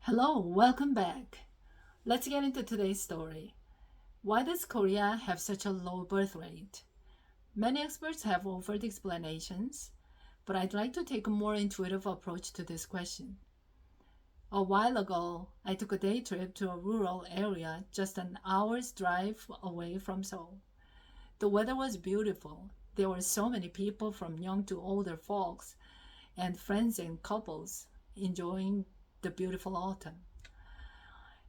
Hello, welcome back. Let's get into today's story. Why does Korea have such a low birth rate? Many experts have offered explanations, but I'd like to take a more intuitive approach to this question. A while ago, I took a day trip to a rural area just an hour's drive away from Seoul. The weather was beautiful. There were so many people from young to older folks and friends and couples enjoying the beautiful autumn.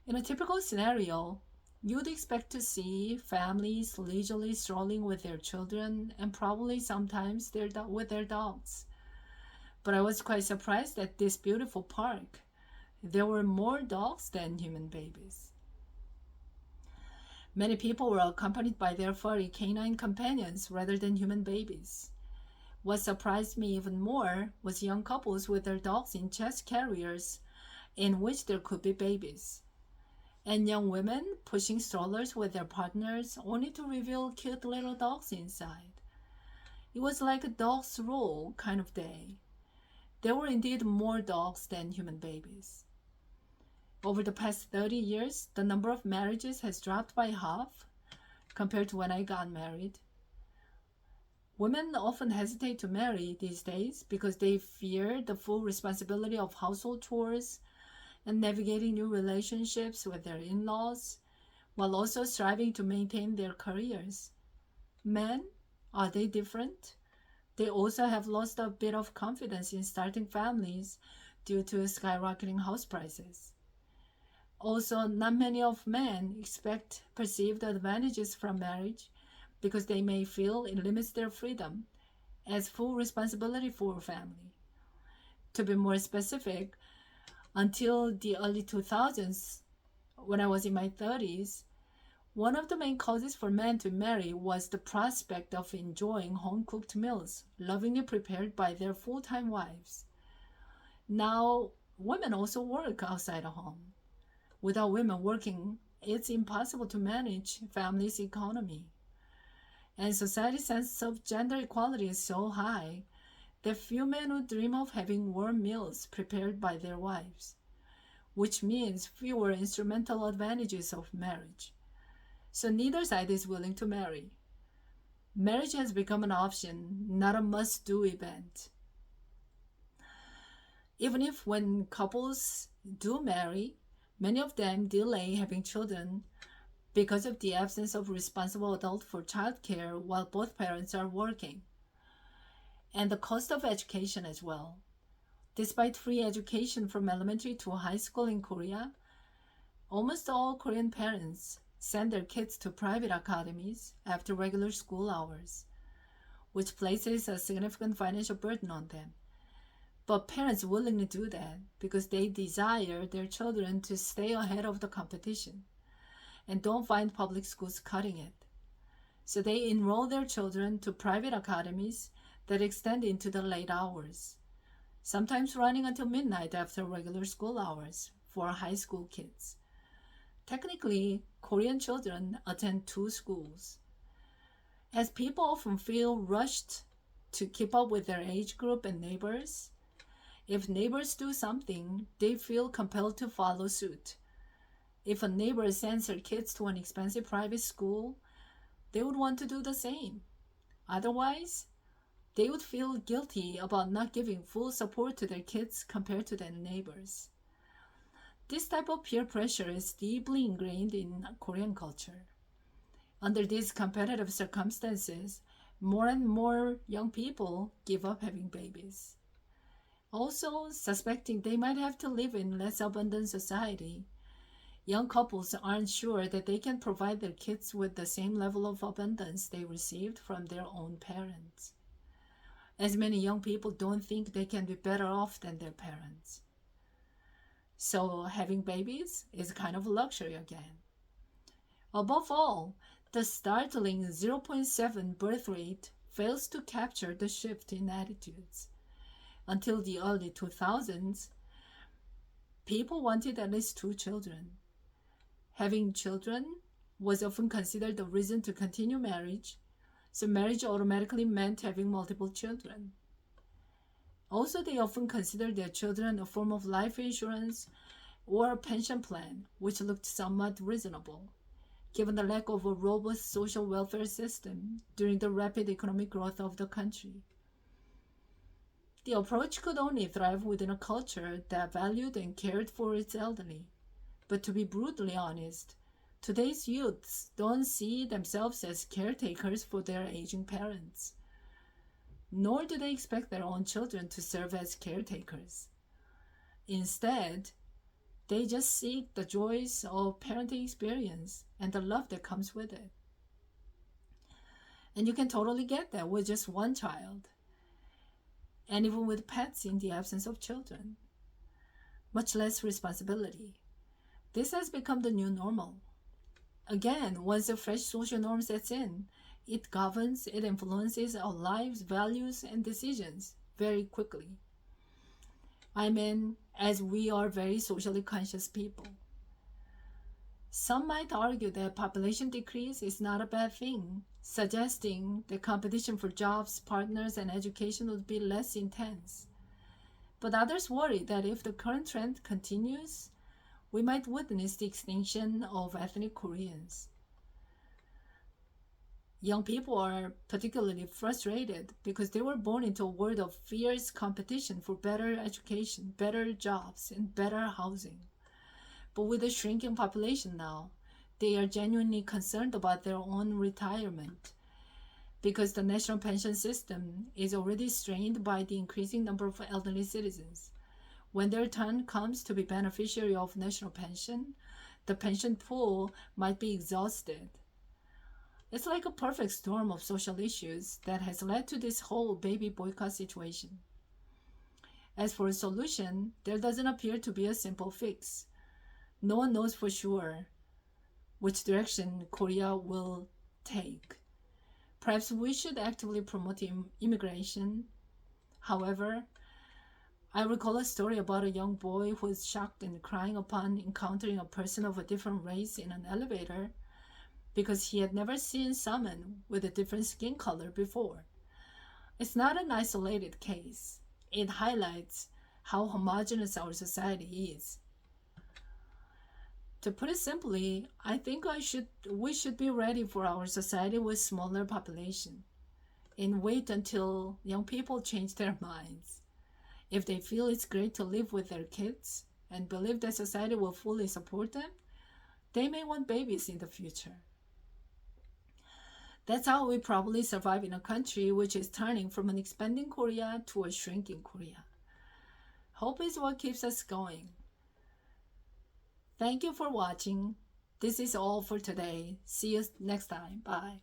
In a typical scenario, you'd expect to see families leisurely strolling with their children and probably sometimes with their dogs. But I was quite surprised at this beautiful park. There were more dogs than human babies. Many people were accompanied by their furry canine companions rather than human babies. What surprised me even more was young couples with their dogs in chest carriers in which there could be babies, and young women pushing strollers with their partners only to reveal cute little dogs inside. It was like a dog's rule kind of day. There were indeed more dogs than human babies. Over the past 30 years, the number of marriages has dropped by half compared to when I got married. Women often hesitate to marry these days because they fear the full responsibility of household chores and navigating new relationships with their in laws, while also striving to maintain their careers. Men, are they different? They also have lost a bit of confidence in starting families due to skyrocketing house prices. Also, not many of men expect perceived advantages from marriage because they may feel it limits their freedom as full responsibility for a family. To be more specific, until the early 2000s, when I was in my 30s, one of the main causes for men to marry was the prospect of enjoying home cooked meals, lovingly prepared by their full time wives. Now, women also work outside the home. Without women working, it's impossible to manage family's economy. And society's sense of gender equality is so high that few men would dream of having warm meals prepared by their wives, which means fewer instrumental advantages of marriage. So neither side is willing to marry. Marriage has become an option, not a must do event. Even if when couples do marry, many of them delay having children because of the absence of responsible adult for childcare while both parents are working, and the cost of education as well. Despite free education from elementary to high school in Korea, almost all Korean parents send their kids to private academies after regular school hours, which places a significant financial burden on them. But parents willingly do that because they desire their children to stay ahead of the competition and don't find public schools cutting it. So they enroll their children to private academies that extend into the late hours, sometimes running until midnight after regular school hours for high school kids. Technically, Korean children attend two schools. As people often feel rushed to keep up with their age group and neighbors, if neighbors do something, they feel compelled to follow suit. If a neighbor sends her kids to an expensive private school, they would want to do the same. Otherwise, they would feel guilty about not giving full support to their kids compared to their neighbors. This type of peer pressure is deeply ingrained in Korean culture. Under these competitive circumstances, more and more young people give up having babies. Also, suspecting they might have to live in less abundant society, young couples aren't sure that they can provide their kids with the same level of abundance they received from their own parents. As many young people don't think they can be better off than their parents. So having babies is kind of a luxury again. Above all, the startling 0.7 birth rate fails to capture the shift in attitudes. Until the early 2000s, people wanted at least two children. Having children was often considered the reason to continue marriage, so marriage automatically meant having multiple children. Also, they often considered their children a form of life insurance or a pension plan, which looked somewhat reasonable, given the lack of a robust social welfare system during the rapid economic growth of the country. The approach could only thrive within a culture that valued and cared for its elderly. But to be brutally honest, today's youths don't see themselves as caretakers for their aging parents, nor do they expect their own children to serve as caretakers. Instead, they just seek the joys of parenting experience and the love that comes with it. And you can totally get that with just one child, and even with pets in the absence of children. Much less responsibility. This has become the new normal. Again, once a fresh social norm sets in, it governs, it influences our lives, values, and decisions very quickly. I mean, as we are very socially conscious people. Some might argue that population decrease is not a bad thing, suggesting that competition for jobs, partners, and education would be less intense. But others worry that if the current trend continues, we might witness the extinction of ethnic Koreans. Young people are particularly frustrated because they were born into a world of fierce competition for better education, better jobs, and better housing. But with a shrinking population now, they are genuinely concerned about their own retirement because the national pension system is already strained by the increasing number of elderly citizens. When their turn comes to be beneficiary of national pension, the pension pool might be exhausted. It's like a perfect storm of social issues that has led to this whole baby boycott situation. As for a solution, there doesn't appear to be a simple fix. No one knows for sure which direction Korea will take. Perhaps we should actively promote immigration. However, I recall a story about a young boy who was shocked and crying upon encountering a person of a different race in an elevator because he had never seen someone with a different skin color before. It's not an isolated case. It highlights how homogeneous our society is. To put it simply, I think we should be ready for our society with smaller population and wait until young people change their minds. If they feel it's great to live with their kids and believe that society will fully support them, they may want babies in the future. That's how we probably survive in a country which is turning from an expanding Korea to a shrinking Korea. Hope is what keeps us going. Thank you for watching. This is all for today. See you next time. Bye.